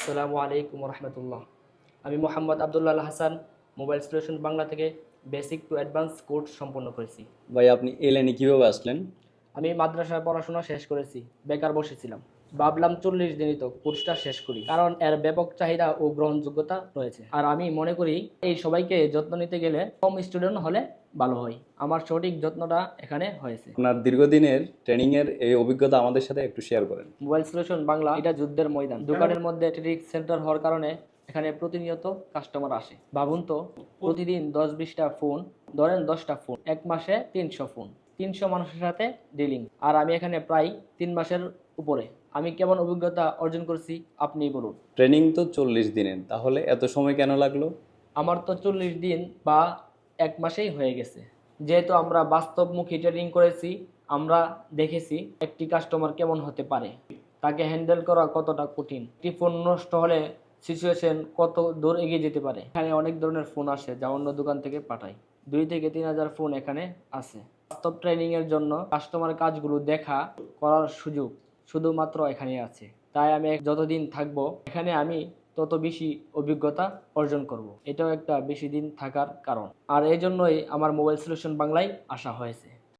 আসসালামু আলাইকুম রহমতুল্লাহ। আমি মোহাম্মদ আবদুল্লাহ হাসান মোবাইল সলিউশন বাংলা থেকে বেসিক টু অ্যাডভান্স কোর্স সম্পন্ন করেছি। ভাই আপনি এই লাইনে কিভাবে আসলেন? আমি মাদ্রাসায় পড়াশোনা শেষ করেছি, বেকার বসেছিলাম। ভাবলাম 40 দিনই তো কোর্সটা শেষ করি, কারণ এর ব্যাপক চাহিদা ও গ্রহণযোগ্যতা রয়েছে। আর আমি মনে করি এই সবাইকে যত্ন নিতে গেলে কম স্টুডেন্ট হলে ভালো হয়। আমার সঠিক যত্নটা এখানে হয়েছে। আপনার দীর্ঘদিনের ট্রেনিং এর এই অভিজ্ঞতা আমাদের সাথে একটু শেয়ার করেন। মোবাইল সলিউশন বাংলা এটা যুদ্ধের ময়দান। দোকানের মধ্যে ট্রেনিং সেন্টার হওয়ার কারণে এখানে প্রতিনিয়ত কাস্টমার আসে। ভাবুন তো, প্রতিদিন 10-20টা ফোন, ধরেন 10টা ফোন, এক মাসে 300 ফোন, 300 মানুষের সাথে ডিলিং। আর আমি এখানে প্রায় 3 মাসের উপরে। আমি কেমন অভিজ্ঞতা অর্জন করছি আপনি বলুন। ট্রেনিং তো 40 দিনের, তাহলে এত সময় কেন লাগলো? আমার তো 40 দিন বা এক মাসেই হয়ে গেছে। যেহেতু আমরা বাস্তবমুখী ট্রেনিং করেছি, আমরা দেখেছি একটি কাস্টমার কেমন হতে পারে, তাকে হ্যান্ডেল করা কতটা কঠিন, একটি ফোন নষ্ট হলে সিচুয়েশন কত দূর এগিয়ে যেতে পারে। এখানে অনেক ধরনের ফোন আসে যা অন্য দোকান থেকে পাঠাই। 2 থেকে 3 হাজার ফোন এখানে আছে। বাস্তব ট্রেনিং এর জন্য কাস্টমারের কাজগুলো দেখা করার সুযোগ শুধুমাত্র এখানে আছে। তাই আমি যতদিন থাকবো এখানে আমি তত বেশি অভিজ্ঞতা অর্জন করব। এটাও একটা বেশি দিন থাকার কারণ। আর এই জন্যই আমার মোবাইল সলিউশন বাংলায় আসা হয়েছে।